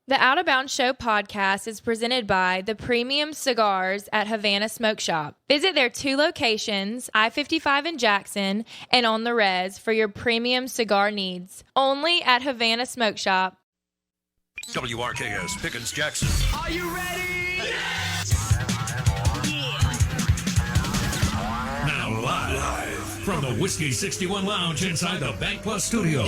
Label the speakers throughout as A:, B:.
A: The Out of Bounds Show podcast is presented by the premium cigars at Havana Smoke Shop. Visit their 2 locations, I-55 in Jackson and on the Res, for your premium cigar needs. Only at Havana Smoke Shop.
B: WRKS Pickens Jackson.
C: Are you ready? Yes!
B: Now live from the Whiskey 61 Lounge inside the BankPlus Studio.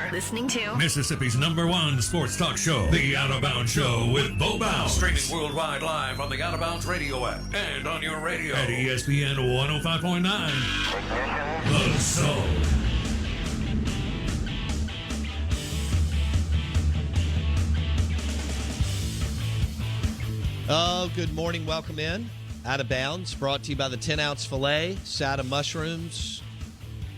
D: Listening to
B: Mississippi's #1 sports talk show, The Out of Bounds Show with Bo Bounds. Streaming worldwide live on the Out of Bounds radio app and on your radio at ESPN 105.9. The Zone.
E: Oh, good morning. Welcome in. Out of Bounds, brought to you by the 10-ounce filet, side of mushrooms,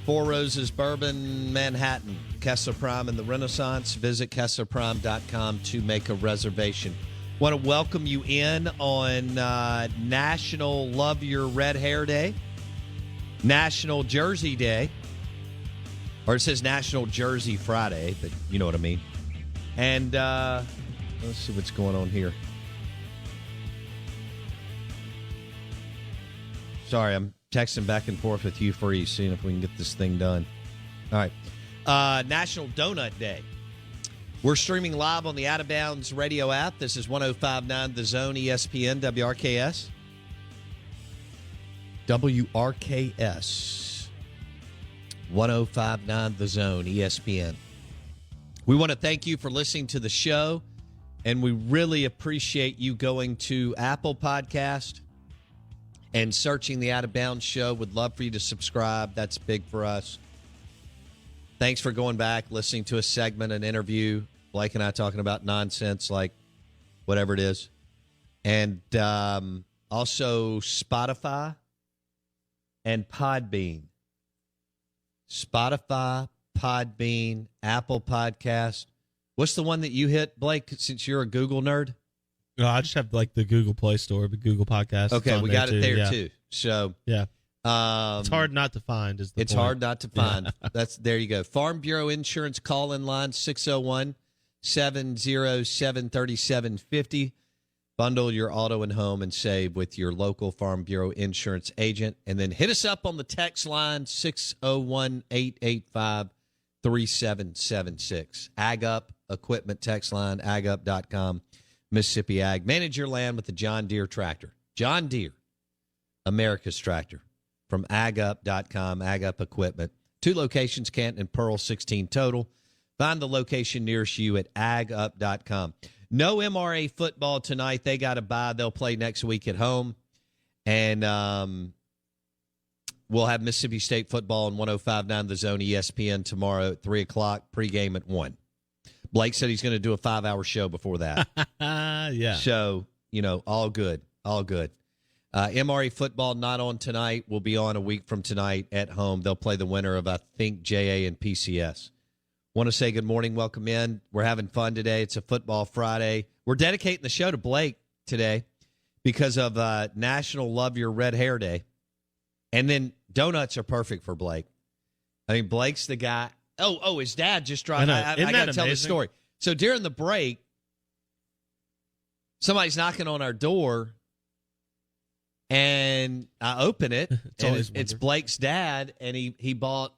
E: Four Roses Bourbon, Manhattan, Kessler Prime, and the Renaissance. Visit KesslerPrime.com to make a reservation. Want to welcome you in on National Love Your Red Hair Day, National Jersey Day, or it says National Jersey Friday, but you know what I mean. And let's see what's going on here. Sorry, I'm texting back and forth with Hugh Freeze, seeing if we can get this thing done. All right. National Donut Day. We're streaming live on the Out of Bounds radio app. This is 105.9 The Zone, ESPN, WRKS. WRKS. 105.9 The Zone, ESPN. We want to thank you for listening to the show, and we really appreciate you going to Apple Podcast and searching the Out of Bounds Show. Would love for you to subscribe. That's big for us. Thanks for going back, listening to a segment, an interview. Blake and I talking about nonsense, like whatever it is. And also Spotify and Podbean. Spotify, Podbean, Apple Podcast. What's the one that you hit, Blake, since you're a Google nerd?
F: No, I just have like the Google Play Store, the Google Podcast.
E: Okay, we got it there
F: yeah.
E: too. So
F: yeah, it's hard not to find.
E: It's
F: point.
E: hard not to find. Yeah. There you go. Farm Bureau Insurance call-in line 601-707-3750. Bundle your auto and home and save with your local Farm Bureau Insurance agent, and then hit us up on the text line 601-885-3776. Ag Up Equipment text line, agup.com. Mississippi Ag. Manage your land with the John Deere tractor. John Deere, America's tractor. From agup.com, Ag Up Equipment. 2 locations, Canton and Pearl, 16 total. Find the location nearest you at agup.com. No MRA football tonight. They got to bye. They'll play next week at home. And we'll have Mississippi State football on 105.9 The Zone ESPN tomorrow at 3 o'clock, pregame at 1. Blake said he's going to do a 5-hour show before that.
F: Yeah.
E: So, all good. All good. MRE football not on tonight. Will be on a week from tonight at home. They'll play the winner of, I think, JA and PCS. Want to say good morning. Welcome in. We're having fun today. It's a football Friday. We're dedicating the show to Blake today because of National Love Your Red Hair Day. And then donuts are perfect for Blake. I mean, Blake's the guy. Oh, his dad just dropped. I got to tell the story. So during the break, somebody's knocking on our door, and I open it, and it's Blake's dad, and he brought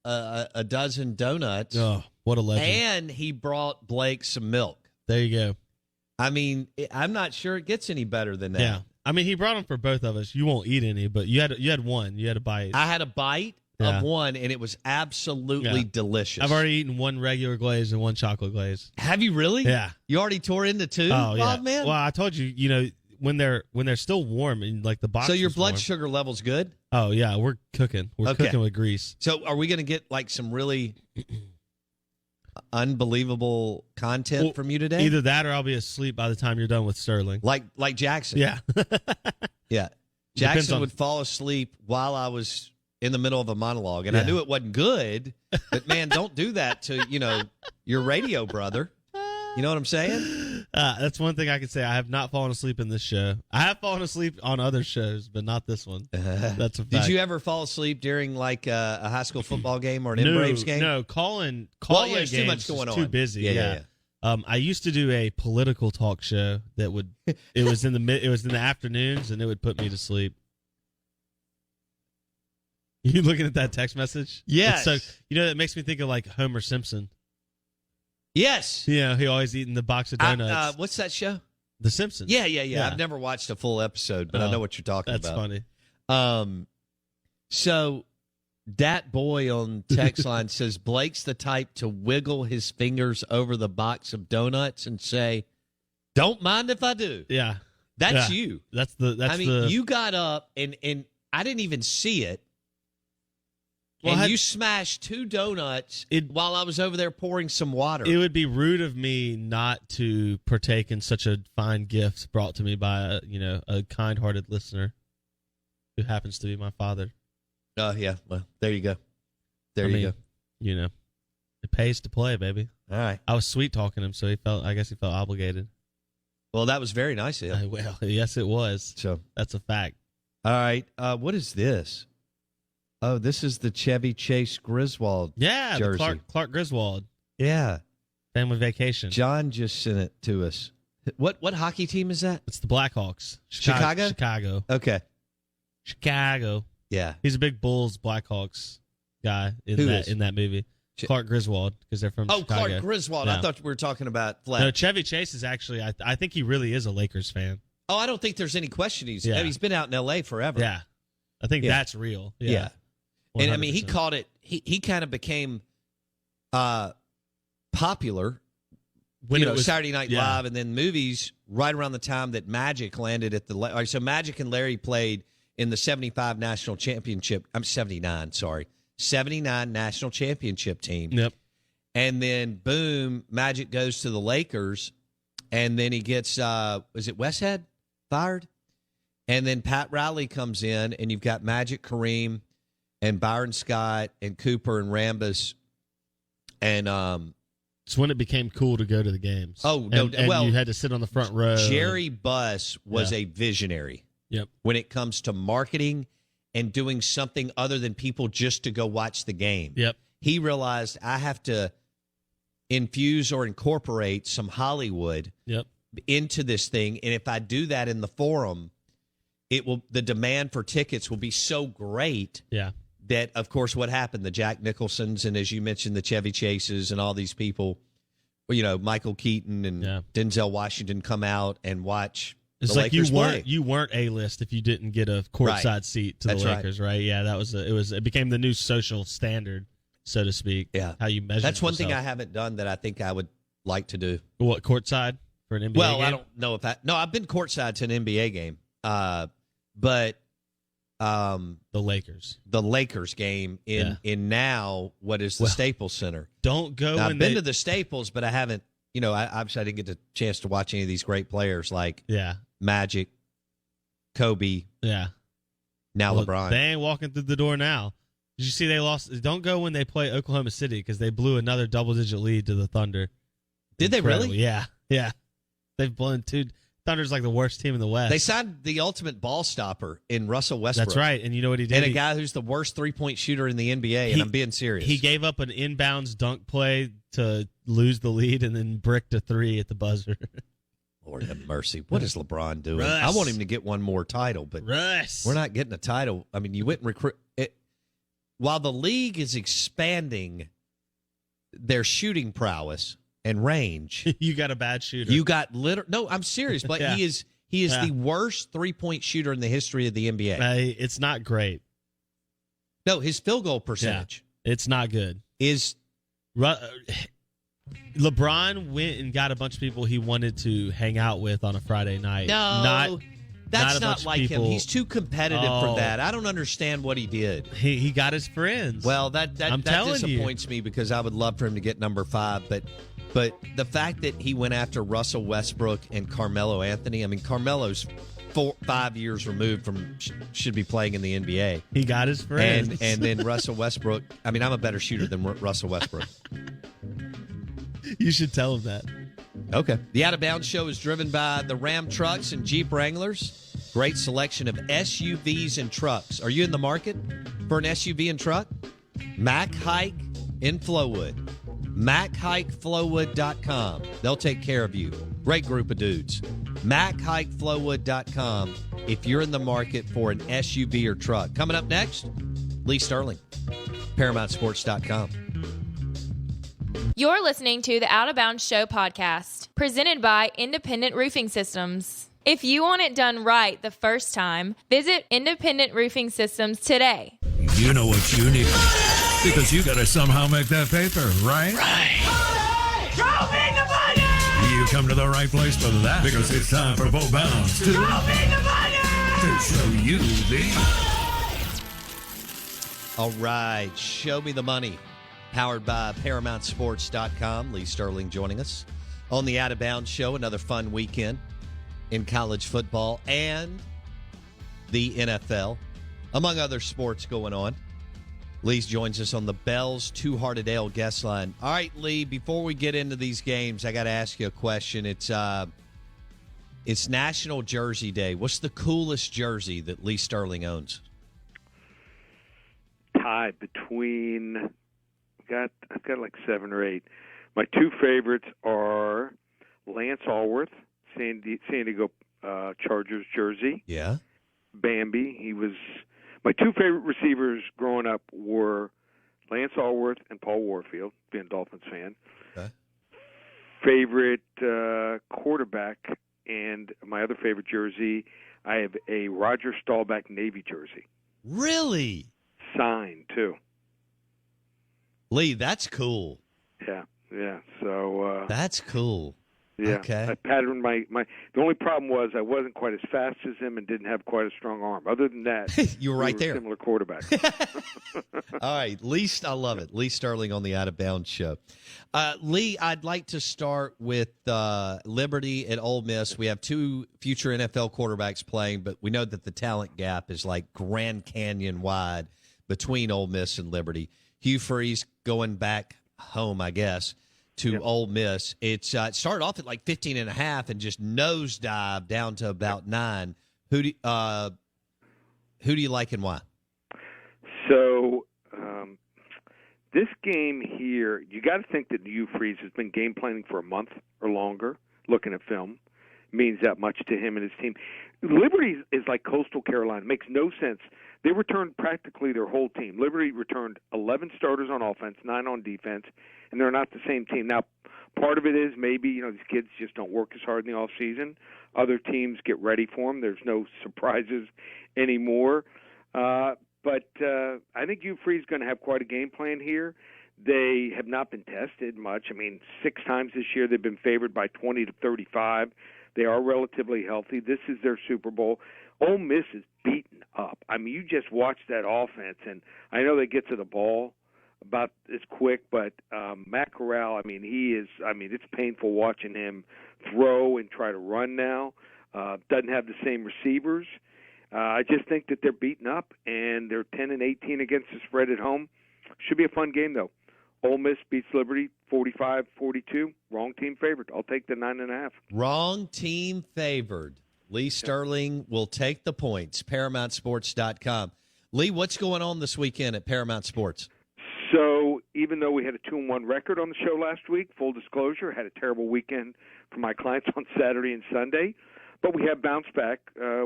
E: a dozen donuts.
F: Oh, what a legend!
E: And he brought Blake some milk.
F: There you go.
E: I mean, I'm not sure it gets any better than that.
F: Yeah, I mean, he brought them for both of us. You won't eat any, but you had one. You had a bite.
E: I had a bite of one, and it was absolutely delicious.
F: I've already eaten one regular glaze and one chocolate glaze.
E: Have you really?
F: Yeah.
E: You already tore into 2?
F: Oh, yeah.
E: Man?
F: Well, I told you, when they're still warm and like the box.
E: So your blood
F: warm.
E: Sugar level's good?
F: Oh yeah, we're cooking. We're cooking with grease.
E: So are we going to get like some really unbelievable content from you today?
F: Either that or I'll be asleep by the time you're done with Sterling.
E: Like Jackson.
F: Yeah.
E: Yeah. Jackson would fall asleep while I was in the middle of a monologue, and I knew it wasn't good, but man, don't do that to, your radio brother. You know what I'm saying?
F: That's one thing I can say. I have not fallen asleep in this show. I have fallen asleep on other shows, but not this one. That's a fact.
E: Did you ever fall asleep during like a high school football game or an Braves game?
F: No, calling
E: there's
F: games
E: too much going on.
F: Too busy. Yeah. I used to do a political talk show that would. It was in the afternoons, and it would put me to sleep. You looking at that text message?
E: Yes.
F: So that makes me think of like Homer Simpson.
E: Yes.
F: Yeah, he always eating the box of donuts.
E: What's that show?
F: The Simpsons.
E: Yeah. I've never watched a full episode, but I know what you're talking
F: that's
E: about.
F: That's
E: funny. So Dat Boy on text line says Blake's the type to wiggle his fingers over the box of donuts and say, "Don't mind if I do."
F: Yeah.
E: That's you. You got up and I didn't even see it. Well, and you smashed 2 donuts while I was over there pouring some water.
F: It would be rude of me not to partake in such a fine gift brought to me by a kind-hearted listener who happens to be my father.
E: Oh, yeah. Well, there you go. There you go.
F: It pays to play, baby.
E: All right.
F: I was sweet-talking him, so I guess he felt obligated.
E: Well, that was very nice of him.
F: Well, yes, it was.
E: So
F: that's a fact.
E: All right. What is this? Oh, this is the Chevy Chase Griswold jersey.
F: The Clark Griswold.
E: Yeah.
F: Family Vacation.
E: John just sent it to us. What hockey team is that?
F: It's the Blackhawks.
E: Chicago?
F: Chicago.
E: Okay.
F: Chicago.
E: Yeah.
F: He's a big Bulls Blackhawks guy in that movie. Clark Griswold, because they're from Chicago.
E: Clark Griswold. Yeah. I thought we were talking about Fleck.
F: No, Chevy Chase is actually, I think he really is a Lakers fan.
E: Oh, I don't think there's any question. He's been out in L.A. forever.
F: Yeah. I think that's real. Yeah. 100%.
E: And, I mean, he caught it. He kind of became popular when it was Saturday Night Live and then movies right around the time that Magic landed at the – so Magic and Larry played in the 75 national championship – I'm 79, sorry. 79 national championship team.
F: Yep.
E: And then, boom, Magic goes to the Lakers, and then he gets was it Westhead fired? And then Pat Riley comes in, and you've got Magic, Kareem, and Byron Scott, and Cooper, and Rambis. And
F: it's when it became cool to go to the games.
E: Oh, no.
F: And you had to sit on the front row.
E: Jerry Buss was a visionary.
F: Yep.
E: When it comes to marketing and doing something other than people just to go watch the game.
F: Yep.
E: He realized I have to infuse or incorporate some Hollywood into this thing. And if I do that in the Forum, the demand for tickets will be so great that, of course, what happened, the Jack Nicholsons and, as you mentioned, the Chevy Chases and all these people, Michael Keaton and Denzel Washington come out and watch.
F: It's like you weren't A-list if you didn't get a courtside seat to the Lakers, right? Yeah, that was it became the new social standard, so to speak.
E: Yeah,
F: how you measure.
E: That's one thing I haven't done that I think I would like to do.
F: What, courtside for an NBA game?
E: Well, I don't know if I've been courtside to an NBA game, but
F: the Lakers
E: game in now what is the Staples Center.
F: Don't go.
E: Now, I've been to the Staples, but I haven't. Obviously I didn't get the chance to watch any of these great players like Magic, Kobe, now LeBron.
F: They ain't walking through the door now. Did you see they lost? Don't go when they play Oklahoma City because they blew another double-digit lead to the Thunder.
E: Did they really?
F: Yeah. They've blown 2. Thunder's like the worst team in the West.
E: They signed the ultimate ball stopper in Russell Westbrook.
F: That's right, and you know what he did?
E: And a guy who's the worst three-point shooter in the NBA, and I'm being serious.
F: He gave up an inbounds dunk play to lose the lead and then bricked a 3 at the buzzer.
E: Lord have mercy. What is LeBron doing?
F: Russ.
E: I want him to get one more title, but
F: Russ.
E: We're not getting a title. I mean, you went and recruit. While the league is expanding their shooting prowess and range.
F: You got a bad shooter.
E: You got No, I'm serious, but he is the worst three-point shooter in the history of the NBA.
F: It's not great.
E: No, his field goal percentage.
F: It's not good. LeBron went and got a bunch of people he wanted to hang out with on a Friday night.
E: No, that's not like him. He's too competitive for that. I don't understand what he did.
F: He got his friends.
E: Well, that disappoints me because I would love for him to get number 5, but the fact that he went after Russell Westbrook and Carmelo Anthony, I mean, Carmelo's 5 years removed from should be playing in the NBA.
F: He got his friends.
E: And then Russell Westbrook, I mean, I'm a better shooter than Russell Westbrook.
F: You should tell him that.
E: Okay. The Out of Bounds Show is driven by the Ram Trucks and Jeep Wranglers. Great selection of SUVs and trucks. Are you in the market for an SUV and truck? Mack Hike in Flowood. MacHikeFlowwood.com. They'll take care of you. Great group of dudes. MacHikeFlowwood.com if you're in the market for an SUV or truck. Coming up next, Lee Sterling, ParamountSports.com.
A: You're listening to the Out of Bounds Show podcast, presented by Independent Roofing Systems. If you want it done right the first time, visit Independent Roofing Systems today.
B: You know what you need. Because you got to somehow make that paper, right? Right.
C: Show me the money!
B: You come to the right place for that. Because it's time for Bo Bounds to
C: Show me the money!
B: show you the...
E: All right, Show Me the Money. Powered by ParamountSports.com. Lee Sterling joining us on the Out of Bounds Show. Another fun weekend in college football and the NFL, among other sports going on. Lee joins us on the Bell's Two-Hearted Ale guest line. All right, Lee, before we get into these games, I got to ask you a question. It's National Jersey Day. What's the coolest jersey that Lee Sterling owns?
G: Tied between... I've got like 7 or 8. My two favorites are Lance Allworth, San Diego Chargers jersey.
E: Yeah.
G: Bambi. My two favorite receivers growing up were Lance Allworth and Paul Warfield, being a Dolphins fan.
E: Okay.
G: Favorite quarterback and my other favorite jersey, I have a Roger Staubach Navy jersey.
E: Really?
G: Signed, too.
E: Lee, that's cool.
G: Yeah. So
E: that's cool.
G: Yeah.
E: Okay.
G: I patterned my. The only problem was I wasn't quite as fast as him and didn't have quite a strong arm. Other than that,
E: you were right there.
G: Similar quarterback.
E: All right, I love it. Lee Sterling on the Out of Bounds Show. Lee, I'd like to start with Liberty and Ole Miss. We have two future NFL quarterbacks playing, but we know that the talent gap is like Grand Canyon wide between Ole Miss and Liberty. Hugh Freeze going back home, I guess, to Ole Miss. It started off at like 15.5 and just nosedive down to about 9. Who do you like and why?
G: So this game here, you got to think that Hugh Freeze has been game planning for a month or longer, looking at film. Means that much to him and his team. Liberty is like Coastal Carolina. It makes no sense. They returned practically their whole team. Liberty returned 11 starters on offense, 9 on defense, and they're not the same team. Now, part of it is maybe, these kids just don't work as hard in the off season. Other teams get ready for them. There's no surprises anymore. But I think Hugh Freeze is going to have quite a game plan here. They have not been tested much. 6 times this year they've been favored by 20 to 35. They are relatively healthy. This is their Super Bowl. Ole Miss is beaten up. You just watch that offense, and I know they get to the ball about as quick, but Matt Corral, he is, it's painful watching him throw and try to run now. Doesn't have the same receivers. I just think that they're beaten up, and they're 10-18 against the spread at home. Should be a fun game, though. Ole Miss beats Liberty 45-42. Wrong team favored. I'll take the 9.5.
E: Wrong team favored. Lee Sterling will take the points. ParamountSports.com. Lee, what's going on this weekend at Paramount Sports?
G: So even though we had a 2-1 record on the show last week, full disclosure, had a terrible weekend for my clients on Saturday and Sunday, but we have bounced back.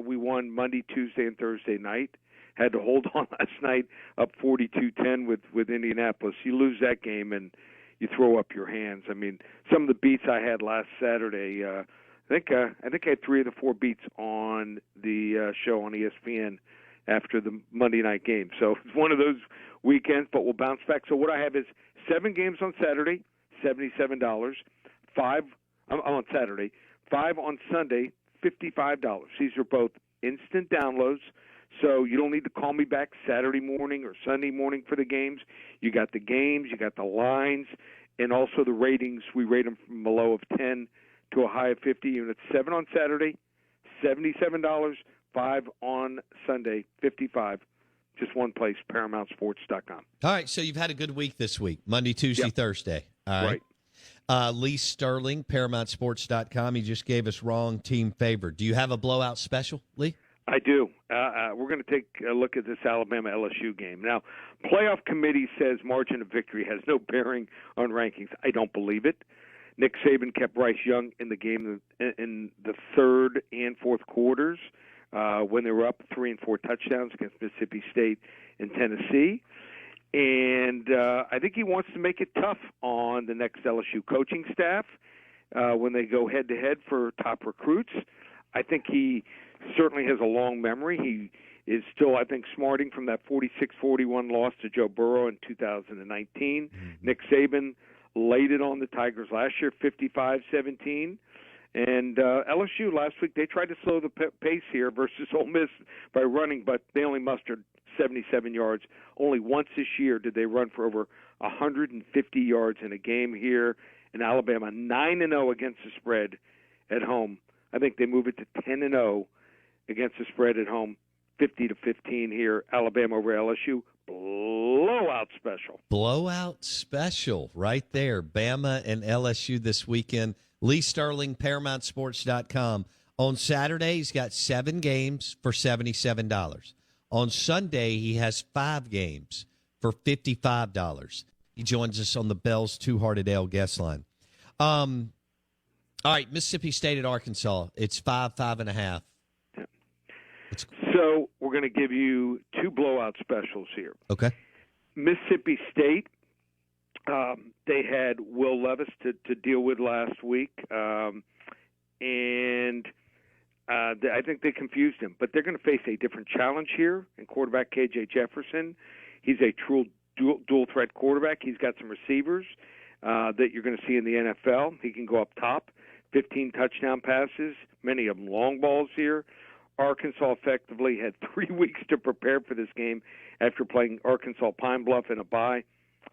G: We won Monday, Tuesday, and Thursday night. Had to hold on last night up 42-10 with Indianapolis. You lose that game and you throw up your hands. Some of the beats I had last Saturday, I think I had 3 of the 4 beats on the show on ESPN after the Monday night game. So it's one of those weekends, but we'll bounce back. So what I have is 7 games on Saturday, $77. 5 on Saturday, 5 on Sunday, $55. These are both instant downloads. So you don't need to call me back Saturday morning or Sunday morning for the games. You got the games, you got the lines, and also the ratings. We rate them from a low of 10 to a high of 50 units. 7 on Saturday, $77. 5 on Sunday, $55. Just one place, ParamountSports.com.
E: All right, so you've had a good week this week, Monday, Tuesday, Thursday. All right. Lee Sterling, ParamountSports.com. He just gave us wrong team favored. Do you have a blowout special, Lee?
G: I do. we're going to take a look at this Alabama-LSU game. Now, playoff committee says margin of victory has no bearing on rankings. I don't believe it. Nick Saban kept Bryce Young in the game in the third and fourth quarters when they were up 3 and 4 touchdowns against Mississippi State and Tennessee. And I think he wants to make it tough on the next LSU coaching staff when they go head-to-head for top recruits. I think he certainly has a long memory. He is still, I think, smarting from that 46-41 loss to Joe Burrow in 2019. Mm-hmm. Nick Saban laid it on the Tigers last year, 55-17. And LSU last week, they tried to slow the pace here versus Ole Miss by running, but they only mustered 77 yards. Only once this year did they run for over 150 yards in a game here in Alabama. 9-0 against the spread at home. I think they move it to 10-0 against the spread at home. 50-15 here. Alabama over LSU. Blowout special.
E: Blowout special right there. Bama and LSU this weekend. Lee Sterling, ParamountSports.com. On Saturday, he's got 7 games for $77. On Sunday, he has 5 games for $55. He joins us on the Bell's Two-Hearted Ale guest line. All right, Mississippi State at Arkansas. It's 5.5.
G: So we're going to give you 2 blowout specials here.
E: Okay.
G: Mississippi State, they had Will Levis to deal with last week, and I think they confused him. But they're going to face a different challenge here in quarterback K.J. Jefferson. He's a true dual-threat quarterback. He's got some receivers that you're going to see in the NFL. He can go up top, 15 touchdown passes, many of them long balls here. Arkansas effectively had 3 weeks to prepare for this game after playing Arkansas Pine Bluff in a bye.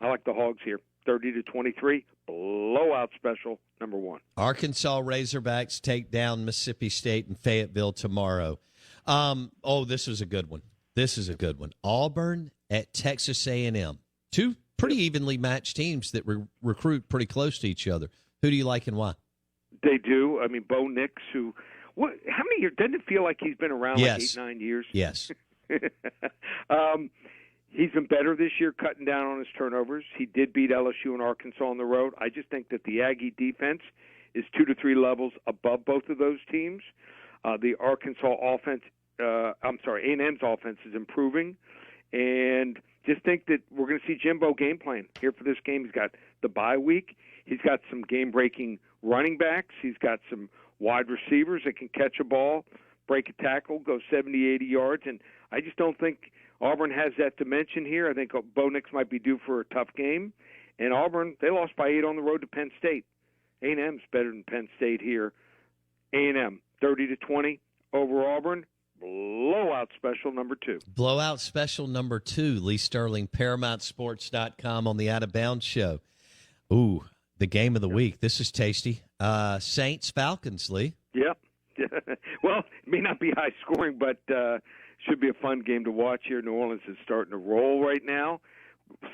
G: I like the Hogs here, 30-23, blowout special, number 1.
E: Arkansas Razorbacks take down Mississippi State in Fayetteville tomorrow. This is a good one. Auburn at Texas A&M. 2 pretty evenly matched teams that recruit pretty close to each other. Who do you like and why?
G: They do. I mean, Bo Nix, who – how many years? Doesn't it feel like he's been around like 8-9 years?
E: Yes.
G: He's been better this year cutting down on his turnovers. He did beat LSU and Arkansas on the road. I just think that the Aggie defense is 2 to 3 levels above both of those teams. The Arkansas offense, A&M's offense is improving. And just think that we're going to see Jimbo game plan here for this game. He's got the bye week. He's got some game-breaking running backs. He's got some wide receivers that can catch a ball, break a tackle, go 70, 80 yards. And I just don't think Auburn has that dimension here. I think Bo Nix might be due for a tough game. And Auburn, they lost by 8 on the road to Penn State. A&M's better than Penn State here. A&M, 30-20 over Auburn. Blowout special number 2.
E: Blowout special number 2. Lee Sterling, ParamountSports.com on the Out of Bounds show. Ooh, the game of the week. This is tasty. Saints-Falcons, Lee.
G: Yep. Well, it may not be high scoring, but should be a fun game to watch here. New Orleans is starting to roll right now.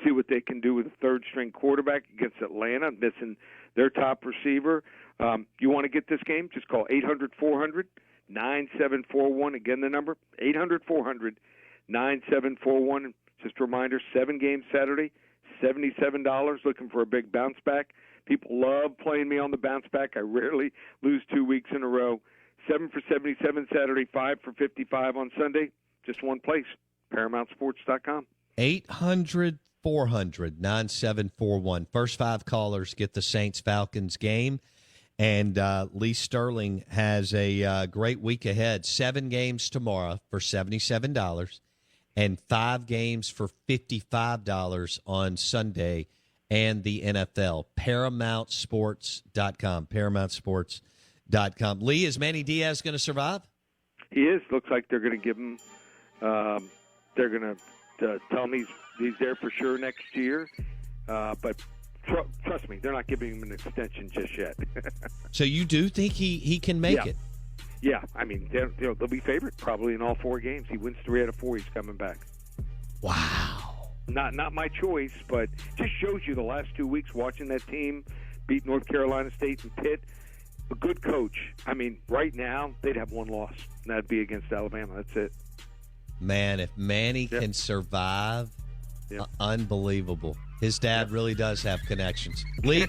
G: See what they can do with a third-string quarterback against Atlanta, missing their top receiver. You want to get this game? Just call 800-400-9741. Again, the number, 800-400-9741. Just a reminder, 7 games Saturday, $77, looking for a big bounce back. People love playing me on the bounce back. I rarely lose 2 weeks in a row. 7 for 77 Saturday, 5 for 55 on Sunday. Just one place, ParamountSports.com.
E: 800-400-9741. First 5 callers get the Saints-Falcons game. And Lee Sterling has a great week ahead. 7 games tomorrow for $77 and 5 games for $55 on Sunday and the NFL. ParamountSports.com. ParamountSports.com. Lee, is Manny Diaz going to survive?
G: He is. Looks like they're going to give him they're going to tell him he's there for sure next year. But trust me, they're not giving him an extension just yet.
E: So you do think he can make it?
G: Yeah. I mean, they'll be favored probably in all 4 games. He wins 3 out of 4. He's coming back.
E: Wow.
G: Not my choice, but just shows you the last 2 weeks watching that team beat North Carolina State and Pitt. A good coach. I mean, right now they'd have 1 loss, and that'd be against Alabama. That's it.
E: Man, if Manny can survive, unbelievable. His dad really does have connections. Lee,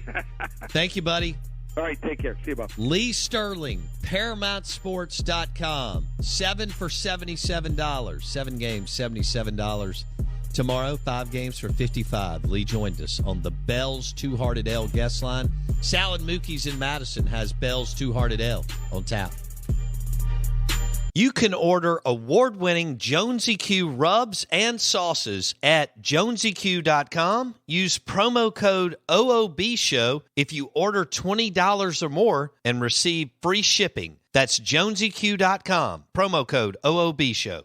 E: thank you, buddy.
G: All right, take care. See you, Bob.
E: Lee Sterling, ParamountSports.com. 7 for $77. 7 games, $77. Tomorrow, 5 games for $55. Lee joined us on the Bell's Two-Hearted Ale guest line. Salad Mookie's in Madison has Bell's Two-Hearted Ale on tap. You can order award-winning Jonesy Q rubs and sauces at jonesyq.com. Use promo code OOBSHOW if you order $20 or more and receive free shipping. That's jonesyq.com. Promo code OOBSHOW.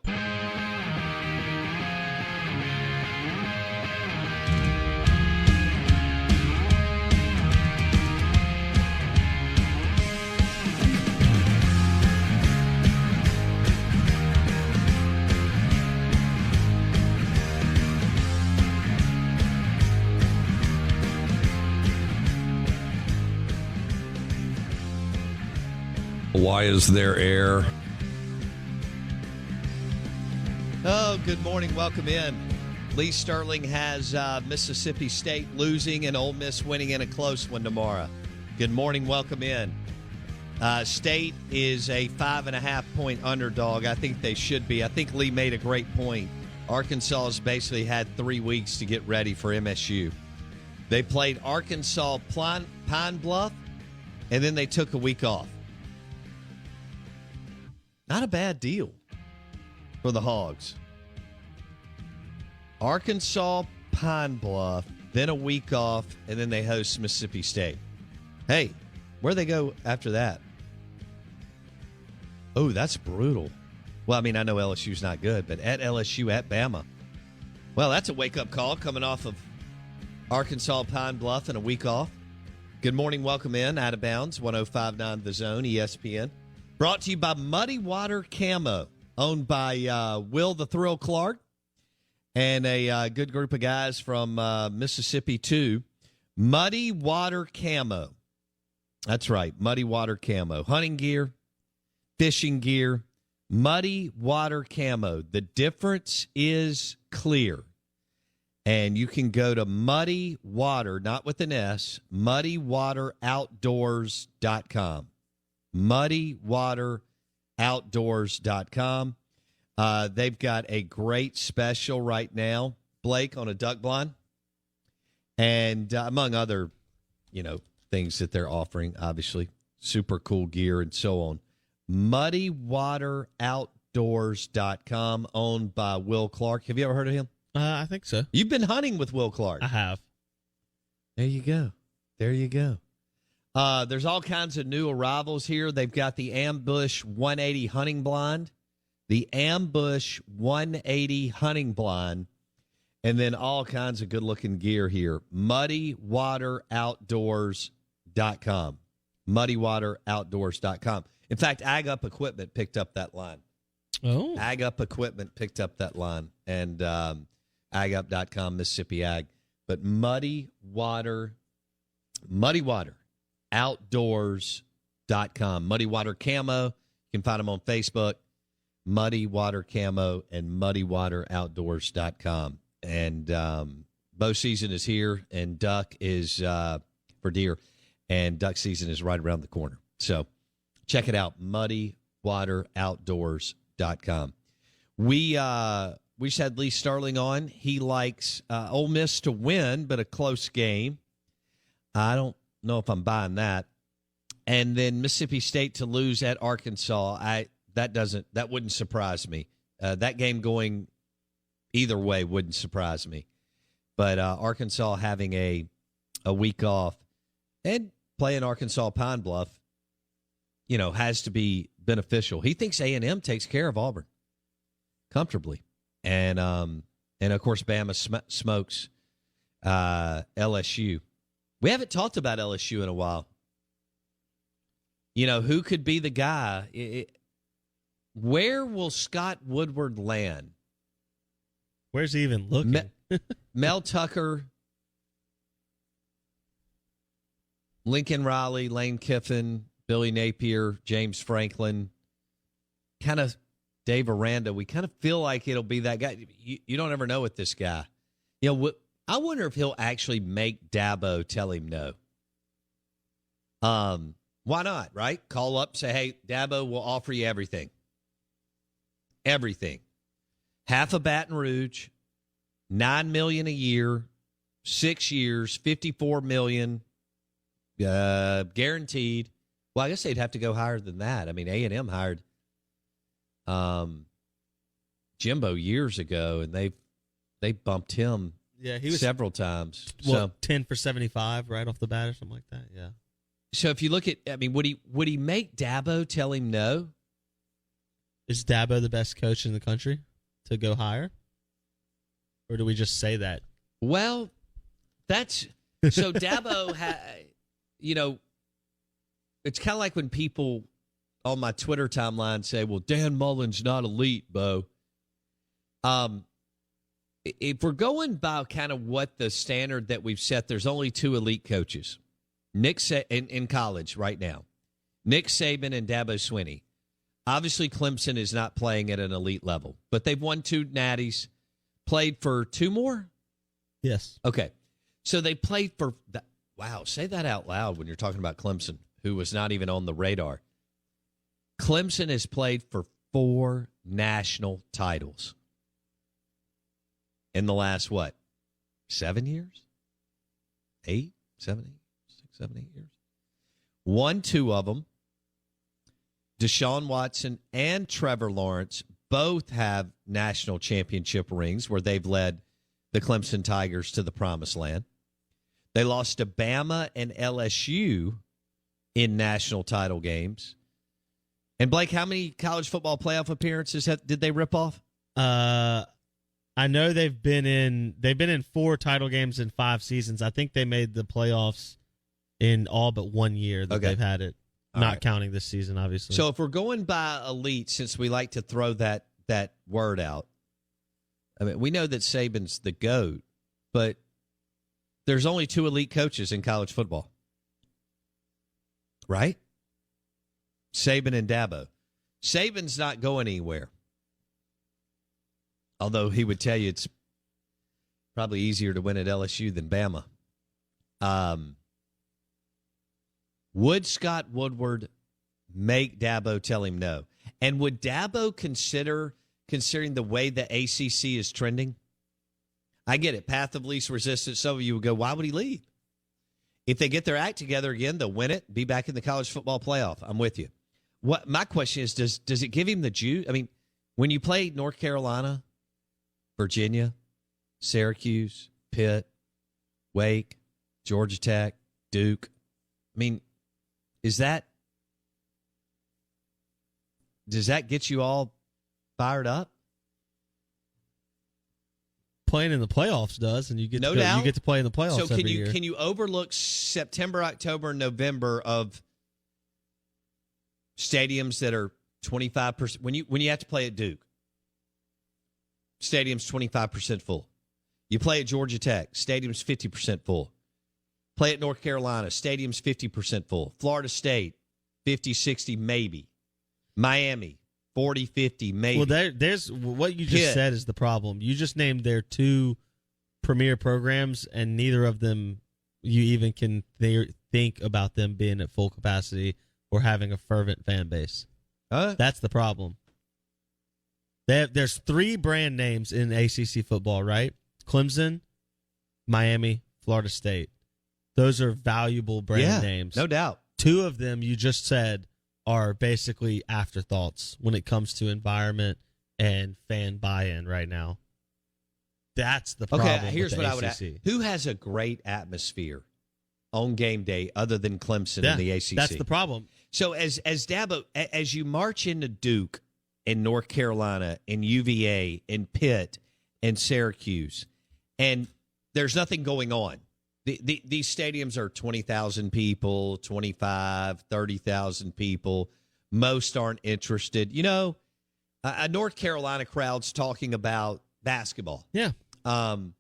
B: Why is there air?
E: Oh, good morning. Welcome in. Lee Sterling has Mississippi State losing and Ole Miss winning in a close one tomorrow. Good morning. Welcome in. State is a 5.5-point underdog. I think they should be. I think Lee made a great point. Arkansas has basically had 3 weeks to get ready for MSU. They played Arkansas Pine Bluff, and then they took a week off. Not a bad deal for the Hogs. Arkansas, Pine Bluff, then a week off, and then they host Mississippi State. Hey, where they go after that? Oh, that's brutal. Well, I mean, I know LSU's not good, but at LSU, at Bama. Well, that's a wake-up call coming off of Arkansas, Pine Bluff, and a week off. Good morning. Welcome in. Out of bounds, 105.9 The Zone, ESPN. Brought to you by Muddy Water Camo, owned by Will the Thrill Clark and a good group of guys from Mississippi, too. Muddy Water Camo. That's right, Muddy Water Camo. Hunting gear, fishing gear, Muddy Water Camo. The difference is clear. And you can go to Muddy Water, not with an S, muddywateroutdoors.com. muddywateroutdoors.com. They've got a great special right now, Blake, on a duck blind. And among other, things that they're offering, obviously, super cool gear and so on. muddywateroutdoors.com, owned by Will Clark. Have you ever heard of him?
F: I think so.
E: You've been hunting with Will Clark.
F: I have.
E: There you go. There's all kinds of new arrivals here. They've got the Ambush 180 hunting blind, the Ambush 180 hunting blind, and then all kinds of good-looking gear here. muddywateroutdoors.com. muddywateroutdoors.com. In fact, Ag Up Equipment picked up that line.
F: Oh.
E: Ag Up Equipment picked up that line, and agup.com, Mississippi Ag. But Muddy Water Outdoors.com. Muddy Water Camo. You can find them on Facebook. Muddy Water Camo and muddywateroutdoors.com. And bow season is here, and duck is for deer, and duck season is right around the corner. So check it out, muddywateroutdoors.com. We just had Lee Sterling on. He likes Ole Miss to win, but a close game. I don't know if I'm buying that. And then Mississippi State to lose at Arkansas. That wouldn't surprise me. That game going either way wouldn't surprise me. But Arkansas having a week off and playing Arkansas Pine Bluff, has to be beneficial. He thinks A&M takes care of Auburn comfortably. And of course, Bama smokes LSU. We haven't talked about LSU in a while. Who could be the guy? Where will Scott Woodward land?
F: Where's he even looking?
E: Mel Tucker, Lincoln Riley, Lane Kiffin, Billy Napier, James Franklin. Kind of Dave Aranda, we kind of feel like it'll be that guy. You don't ever know with this guy. I wonder if he'll actually make Dabo tell him no. Why not, right? Call up, say, hey, Dabo will offer you everything. Everything. Half of Baton Rouge, $9 million a year, 6 years, $54 million, guaranteed. Well, I guess they'd have to go higher than that. I mean, A&M hired Jimbo years ago, and they bumped him
F: he was
E: several times.
F: 10 for 75 right off the bat or something like that. Yeah.
E: So if you look at, I mean, would he make Dabo tell him no?
F: Is Dabo the best coach in the country to go higher? Or do we just say that?
E: Well, that's so Dabo it's kind of like when people on my Twitter timeline say, well, Dan Mullen's not elite, Bo. If we're going by kind of what the standard that we've set, there's only two elite coaches. In college right now, Nick Saban and Dabo Swinney. Obviously, Clemson is not playing at an elite level, but they've won 2 natties, played for 2 more?
F: Yes.
E: Okay. So they played for – wow, say that out loud when you're talking about Clemson, who was not even on the radar. Clemson has played for 4 national titles in the last, 7 years? 8, 7, 8? 7, 8 years. Won 2 of them. Deshaun Watson and Trevor Lawrence both have national championship rings where they've led the Clemson Tigers to the promised land. They lost to Bama and LSU in national title games. And Blake, how many college football playoff appearances did they rip off?
F: I know they've been in 4 title games in 5 seasons. I think they made the playoffs in all but 1 year that they've had it, not counting this season, obviously.
E: So if we're going by elite, since we like to throw that word out, I mean, we know that Saban's the GOAT, but there's only 2 elite coaches in college football, right? Saban and Dabo. Saban's not going anywhere, although he would tell you it's probably easier to win at LSU than Bama. Would Scott Woodward make Dabo tell him no? And would Dabo considering the way the ACC is trending? I get it. Path of least resistance. Some of you would go, why would he leave? If they get their act together again, they'll win it, be back in the college football playoff. I'm with you. What my question is, does it give him the juice? I mean, when you play North Carolina, Virginia, Syracuse, Pitt, Wake, Georgia Tech, Duke, I mean, does that get you all fired up?
F: Playing in the playoffs does, and you get
E: no
F: to,
E: doubt.
F: you get to play in the playoffs.
E: So
F: every year.
E: Can you overlook September, October, and November of stadiums that are 25% when you have to play at Duke? Stadium's 25% full. You play at Georgia Tech, stadium's 50% full. Play at North Carolina, stadium's 50% full. Florida State, 50, 60, maybe. Miami, 40, 50, maybe.
F: Well, there's what you just said is the problem. You just named their 2 premier programs, and neither of them you even can think about them being at full capacity or having a fervent fan base. That's the problem. There's 3 brand names in ACC football, right? Clemson, Miami, Florida State. Those are valuable brand names.
E: No doubt.
F: 2 of them you just said are basically afterthoughts when it comes to environment and fan buy-in right now. That's the problem. Okay,
E: here's
F: with the
E: what
F: ACC.
E: I would ask. Who has a great atmosphere on game day other than Clemson in the ACC?
F: That's the problem.
E: So as Dabo, as you march into Duke and North Carolina and UVA and Pitt and Syracuse, and there's nothing going on. These stadiums are 20,000 people, 25, 30,000 people. Most aren't interested. You know, a North Carolina crowd's talking about basketball.
F: Yeah.
E: You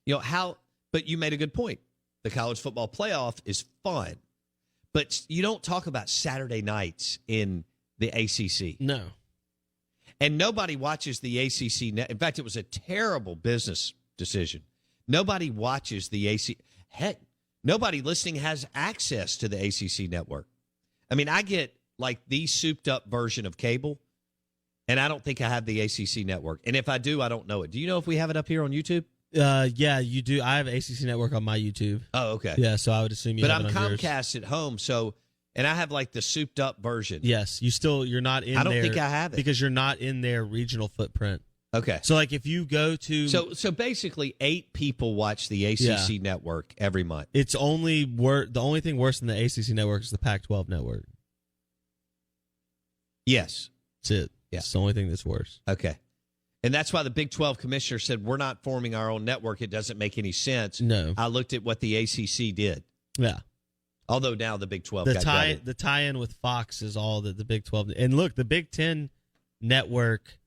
E: know, but you made a good point. The college football playoff is fun, but you don't talk about Saturday nights in the ACC.
F: No.
E: And nobody watches the ACC net. In fact, it was a terrible business decision. Nobody watches the ACC. Heck, nobody listening has access to the ACC network. I mean, I get like the souped-up version of cable, and I don't think I have the ACC network. And if I do, I don't know it. Do you know if we have it up here on YouTube?
F: Yeah, you do. I have ACC network on my YouTube.
E: Oh, okay.
F: Yeah, so I would assume you.
E: But
F: have
E: I'm
F: it on
E: Comcast
F: yours.
E: at home, so. And I have like the souped up version.
F: Yes, you're not in there.
E: I don't think I have it.
F: Because you're not in their regional footprint.
E: Okay.
F: So like if you go to
E: So basically 8 people watch the ACC network every month.
F: It's only the only thing worse than the ACC network is the Pac-12 network.
E: Yes.
F: That's it.
E: Yeah.
F: It's the only thing that's worse.
E: Okay. And that's why the Big 12 commissioner said we're not forming our own network. It doesn't make any sense.
F: No.
E: I looked at what the ACC did.
F: Yeah.
E: Although now the Big 12
F: the tie-in with Fox is all that the Big 12. And look, the Big 10 network,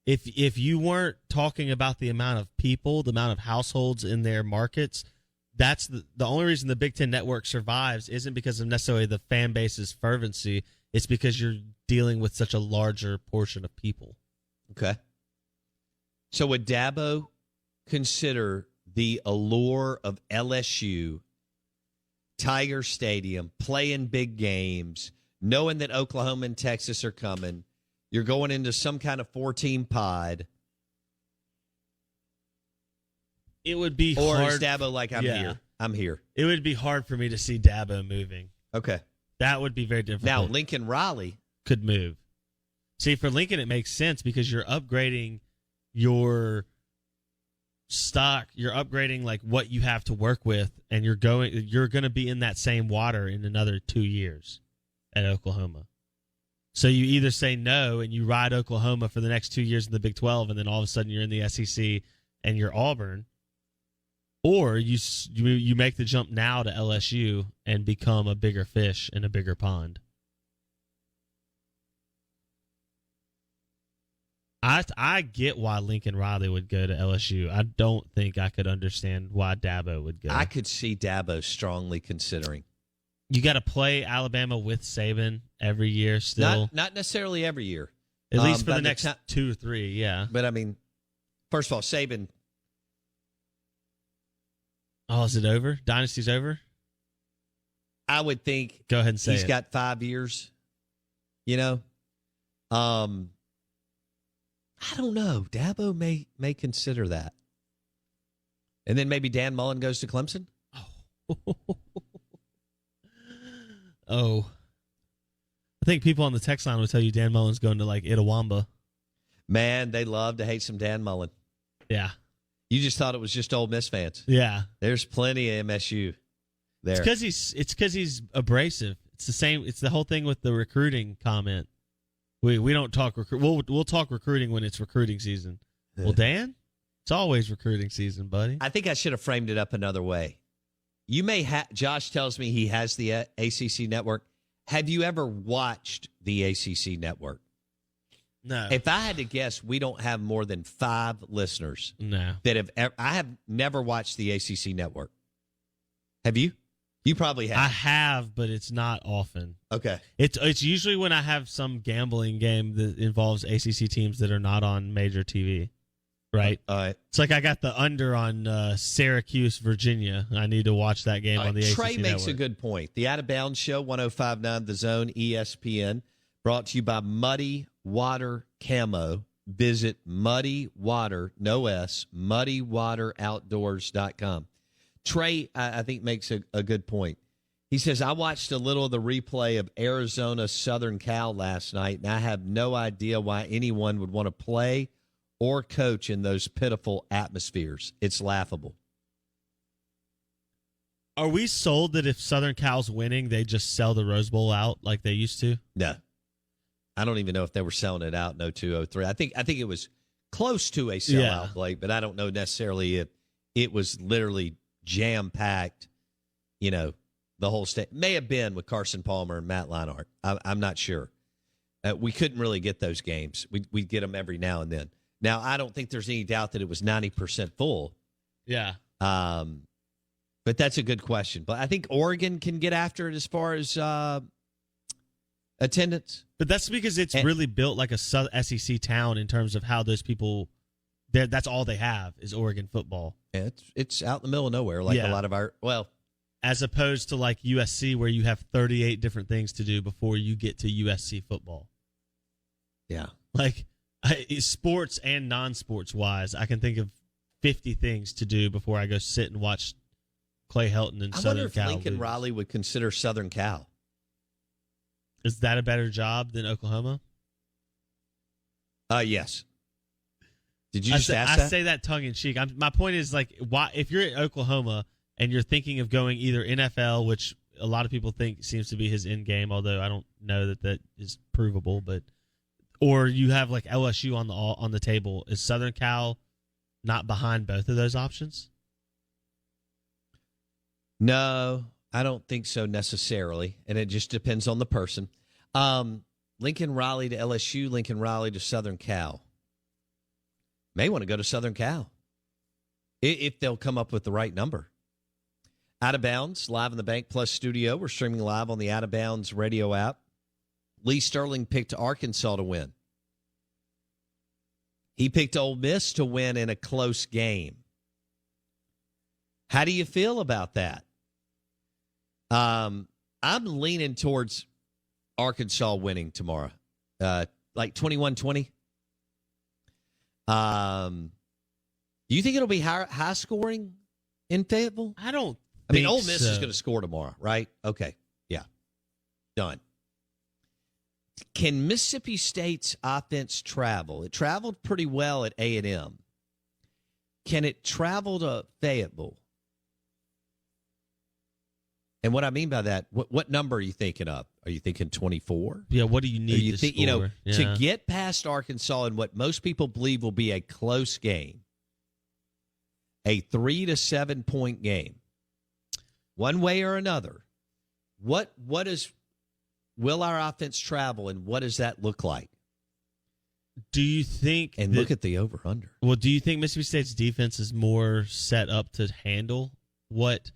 F: if you weren't talking about the amount of people, the amount of households in their markets, that's the only reason the Big 10 network survives isn't because of necessarily the fan base's fervency. It's because you're dealing with such a larger portion of people.
E: Okay. So would Dabo consider the allure of LSU, Tiger Stadium, playing big games, knowing that Oklahoma and Texas are coming, you're going into some kind of 4-team pod?
F: It would be
E: or
F: hard.
E: Or is Dabo like, I'm here?
F: It would be hard for me to see Dabo moving.
E: Okay.
F: That would be very difficult.
E: Now, Lincoln Riley
F: could move. See, for Lincoln, it makes sense because you're upgrading your stock. You're upgrading like what you have to work with, and you're going to be in that same water in another 2 years at Oklahoma. So you either say no and you ride Oklahoma for the next 2 years in the Big 12, and then all of a sudden you're in the SEC and you're Auburn, or you make the jump now to LSU and become a bigger fish in a bigger pond. I get why Lincoln Riley would go to LSU. I don't think I could understand why Dabo would go.
E: I could see Dabo strongly considering.
F: You got to play Alabama with Saban every year still.
E: Not necessarily every year.
F: At least for the next 2 or 3, yeah.
E: But, I mean, first of all, Saban.
F: Oh, is it over? Dynasty's over?
E: I would think.
F: Go ahead and say
E: he's got 5 years, you know. I don't know. Dabo may consider that. And then maybe Dan Mullen goes to Clemson?
F: Oh. I think people on the text line will tell you Dan Mullen's going to, like, Itawamba.
E: Man, they love to hate some Dan Mullen.
F: Yeah.
E: You just thought it was just Ole Miss fans.
F: Yeah.
E: There's plenty of MSU there.
F: It's because he's abrasive. It's the same. It's the whole thing with the recruiting comment. We don't talk we'll talk recruiting when it's recruiting season. Well, Dan, it's always recruiting season, buddy.
E: I think I should have framed it up another way. You may Josh tells me he has the ACC network. Have you ever watched the ACC network?
F: No.
E: If I had to guess, we don't have more than 5 listeners.
F: No.
E: That have I have never watched the ACC network. Have you? You probably have.
F: I have, but it's not often.
E: Okay.
F: It's usually when I have some gambling game that involves ACC teams that are not on major TV, right?
E: All right.
F: It's like I got the under on Syracuse, Virginia. I need to watch that game on the ACC
E: Trey makes
F: network.
E: a good point. The Out of Bounds Show, 105.9 The Zone, ESPN, brought to you by Muddy Water Camo. Visit Muddy Water, no S, muddywateroutdoors.com. Trey, I think, makes a good point. He says, I watched a little of the replay of Arizona Southern Cal last night, and I have no idea why anyone would want to play or coach in those pitiful atmospheres. It's laughable.
F: Are we sold that if Southern Cal's winning, they just sell the Rose Bowl out like they used to?
E: No. I don't even know if they were selling it out in 02-03. I think it was close to a sellout, Blake, but I don't know necessarily if it was literally jam-packed, you know, the whole state. May have been with Carson Palmer and Matt Leinart. I'm not sure. We couldn't really get those games. We'd get them every now and then. Now, I don't think there's any doubt that it was 90% full.
F: Yeah.
E: But that's a good question. But I think Oregon can get after it as far as attendance.
F: But that's because it's really built like a SEC town in terms of how those people. That's all they have is Oregon football.
E: Yeah, it's out in the middle of nowhere, like a lot of our
F: as opposed to like USC, where you have 38 different things to do before you get to USC football.
E: Yeah,
F: like sports and non-sports wise, I can think of 50 things to do before I go sit and watch Clay Helton and Southern Cal.
E: I wonder if Lincoln Riley would consider Southern Cal.
F: Is that a better job than Oklahoma?
E: Yes. Did you just ask that?
F: I say that tongue in cheek. My point is, like, why if you're at Oklahoma and you're thinking of going either NFL, which a lot of people think seems to be his end game, although I don't know that is provable, or you have like LSU on the table, is Southern Cal not behind both of those options?
E: No, I don't think so necessarily, and it just depends on the person. Lincoln Riley to LSU, Lincoln Riley to Southern Cal. May want to go to Southern Cal if they'll come up with the right number. Out of Bounds, live in the BankPlus Studio. We're streaming live on the Out of Bounds radio app. Lee Sterling picked Arkansas to win. He picked Ole Miss to win in a close game. How do you feel about that? I'm leaning towards Arkansas winning tomorrow, like 21-20. Do you think it'll be high scoring in Fayetteville?
F: I don't.
E: I mean, Ole Miss is going to score tomorrow, right? Okay, yeah, done. Can Mississippi State's offense travel? It traveled pretty well at A&M. Can it travel to Fayetteville? And what I mean by that, what number are you thinking of? Are you thinking 24?
F: Yeah, what do you need to score?
E: To get past Arkansas in what most people believe will be a close game, a 3 to 7 point game, one way or another, will our offense travel, and what does that look like?
F: Do you think...
E: And look at the over-under.
F: Well, do you think Mississippi State's defense is more set up to handle what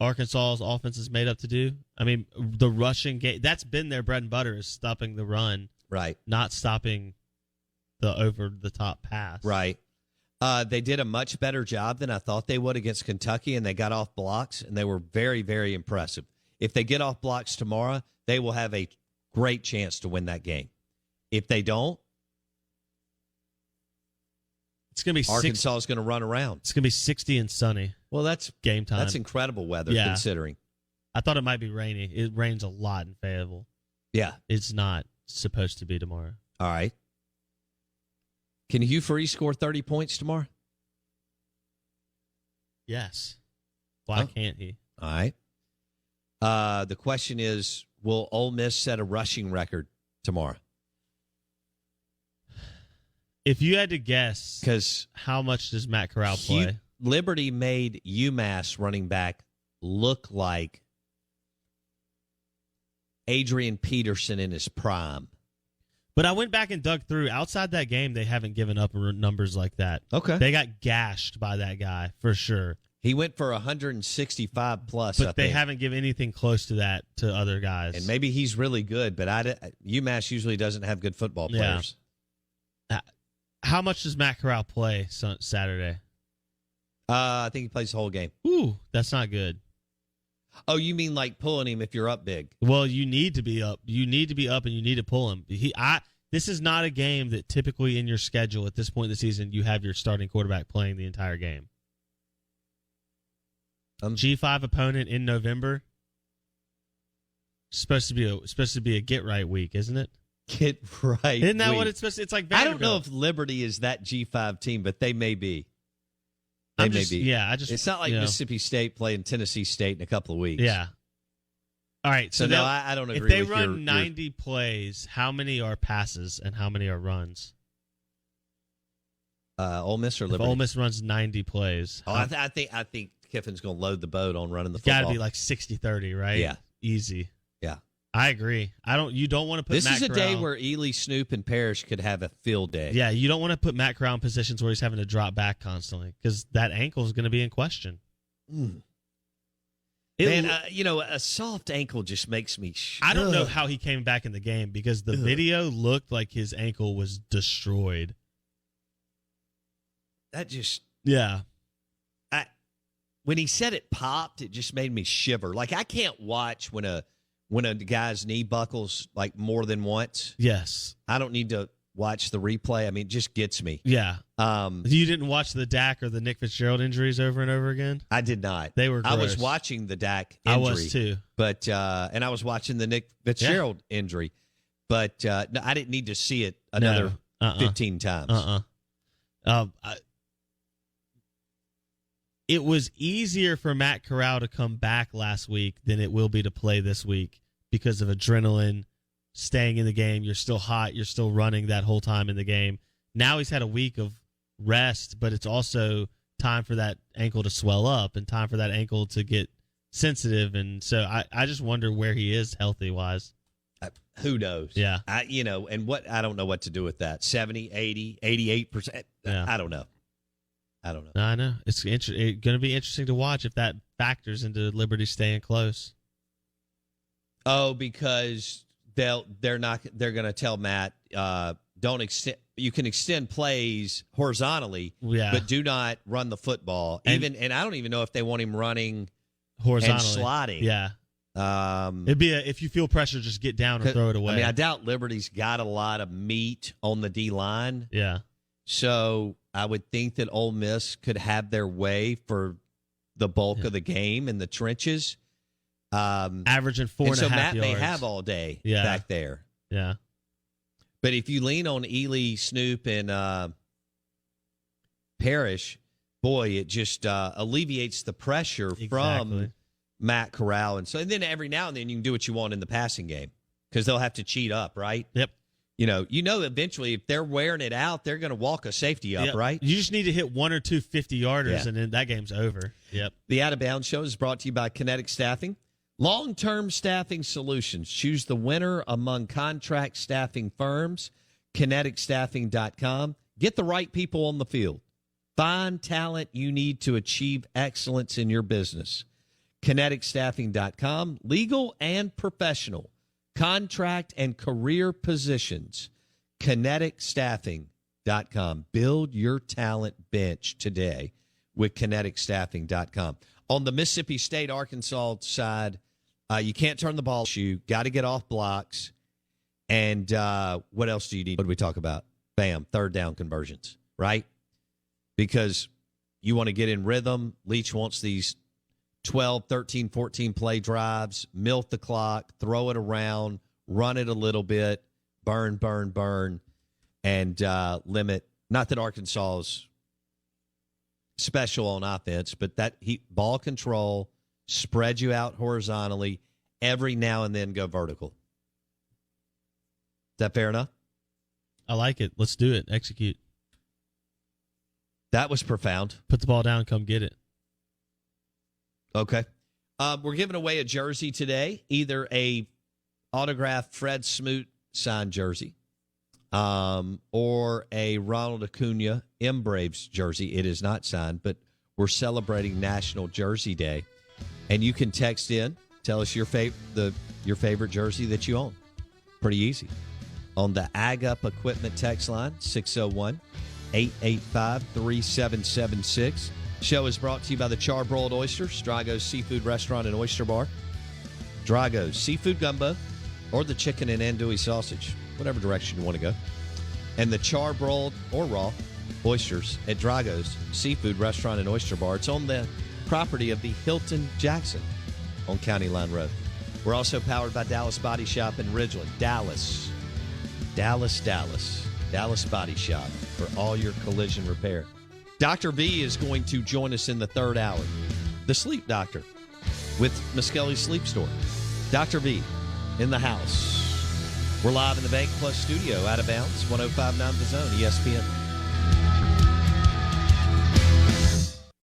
F: Arkansas's offense is made up to do? I mean, the rushing game, that's been their bread and butter, is stopping the run.
E: Right.
F: Not stopping the over-the-top pass.
E: Right. They did a much better job than I thought they would against Kentucky, and they got off blocks, and they were very, very impressive. If they get off blocks tomorrow, they will have a great chance to win that game. If they don't,
F: it's going to be
E: Arkansas is going to run around.
F: It's going to be 60 and sunny.
E: Well, that's
F: game time.
E: That's incredible weather considering.
F: I thought it might be rainy. It rains a lot in Fayetteville.
E: Yeah.
F: It's not supposed to be tomorrow.
E: All right. Can Hugh Freeze score 30 points tomorrow?
F: Yes. Why can't he?
E: All right. The question is, will Ole Miss set a rushing record tomorrow?
F: If you had to guess,
E: because
F: how much does Matt Corral play?
E: Liberty made UMass running back look like Adrian Peterson in his prime.
F: But I went back and dug through. Outside that game, they haven't given up numbers like that.
E: Okay.
F: They got gashed by that guy, for sure.
E: He went for 165 plus,
F: but they haven't given anything close to that to other guys.
E: And maybe he's really good, but UMass usually doesn't have good football players.
F: Yeah. How much does Matt Corral play Saturday?
E: I think he plays the whole game.
F: Ooh, that's not good.
E: Oh, you mean like pulling him if you're up big?
F: Well, you need to be up. You need to be up, and you need to pull him. This is not a game that typically in your schedule at this point in the season you have your starting quarterback playing the entire game. G5 opponent in November. Supposed to be a get right week, isn't it?
E: Get right.
F: Isn't that
E: week.
F: what it's supposed to? It's like
E: Vanderbilt. I don't know if Liberty is that G5 team, but they may be. They may be.
F: Yeah,
E: it's not like Mississippi State playing Tennessee State in a couple of weeks.
F: Yeah. All right. So
E: no, I don't agree.
F: If they run 90 plays, how many are passes and how many are runs?
E: Ole Miss or Liberty?
F: If Ole Miss runs 90 plays.
E: I think Kiffin's going to load the boat on running the football.
F: Got to be like 60-30, right?
E: Yeah.
F: Easy.
E: Yeah.
F: I agree. You don't want to put
E: This
F: Matt
E: is a
F: Corral,
E: day where Ely, Snoop, and Parrish could have a field day.
F: Yeah, you don't want to put Matt Corral in positions where he's having to drop back constantly because that ankle is going to be in question.
E: A soft ankle just makes me
F: I don't know how he came back in the game because the video looked like his ankle was destroyed.
E: That just...
F: Yeah.
E: When he said it popped, it just made me shiver. Like, I can't watch when a guy's knee buckles, like, more than once.
F: Yes.
E: I don't need to watch the replay. I mean, it just gets me.
F: Yeah. You didn't watch the Dak or the Nick Fitzgerald injuries over and over again?
E: I did not.
F: They were gross.
E: I was watching the Dak injury.
F: I was too.
E: But, and I was watching the Nick Fitzgerald injury. But no, I didn't need to see it another 15 times. It
F: was easier for Matt Corral to come back last week than it will be to play this week because of adrenaline, staying in the game. You're still hot. You're still running that whole time in the game. Now he's had a week of rest, but it's also time for that ankle to swell up and time for that ankle to get sensitive. And so I just wonder where he is healthy-wise.
E: Who knows?
F: Yeah.
E: I don't know what to do with that. 70, 80, 88%.
F: Yeah.
E: I don't know.
F: I know. It's going to be interesting to watch if that factors into Liberty staying close.
E: Oh, because they're going to tell Matt, don't extend. You can extend plays horizontally, but do not run the football. And I don't even know if they want him running horizontally and sliding.
F: Yeah. It'd be if you feel pressure, just get down or throw it away.
E: I mean, I doubt Liberty's got a lot of meat on the D line.
F: Yeah.
E: So I would think that Ole Miss could have their way for the bulk of the game in the trenches.
F: Averaging 4.5 yards.
E: So Matt may have all day back there.
F: Yeah.
E: But if you lean on Ely, Snoop, and Parrish, boy, it just alleviates the pressure from Matt Corral. And then every now and then you can do what you want in the passing game because they'll have to cheat up, right?
F: Yep.
E: Eventually if they're wearing it out, they're going to walk a safety up, right?
F: You just need to hit 1 or 2 50-yarders, and then that game's over. Yep.
E: The Out of Bounds Show is brought to you by Kinetic Staffing. Long-term staffing solutions. Choose the winner among contract staffing firms. KineticStaffing.com. Get the right people on the field. Find talent you need to achieve excellence in your business. KineticStaffing.com. Legal and professional. Contract and career positions. KineticStaffing.com. Build your talent bench today with KineticStaffing.com. On the Mississippi State, Arkansas side, you can't turn the ball. You got to get off blocks. And what else do you need? What do we talk about? Bam, third down conversions, right? Because you want to get in rhythm. Leach wants these 12, 13, 14 play drives, milk the clock, throw it around, run it a little bit, burn, and limit. Not that Arkansas is special on offense, but that ball control, spread you out horizontally, every now and then go vertical. Is that fair enough?
F: I like it. Let's do it. Execute.
E: That was profound.
F: Put the ball down, come get it.
E: Okay. We're giving away a jersey today, either a autographed Fred Smoot signed jersey or a Ronald Acuna M-Braves jersey. It is not signed, but we're celebrating National Jersey Day. And you can text in, tell us your favorite jersey that you own. Pretty easy. On the Ag Up Equipment text line, 601-885-3776. Show is brought to you by the Charbroiled Oysters, Drago's Seafood Restaurant and Oyster Bar. Drago's Seafood Gumbo, or the chicken and andouille sausage, whatever direction you want to go. And the charbroiled or raw oysters at Drago's Seafood Restaurant and Oyster Bar. It's on the property of the Hilton Jackson on County Line Road. We're also powered by Dallas Body Shop in Ridgeland. Dallas Body Shop for all your collision repair. Dr. V is going to join us in the third hour. The Sleep Doctor with Muskelly's Sleep Store. Dr. V in the house. We're live in the BankPlus Studio, Out of Bounds, 105.9 The Zone, ESPN.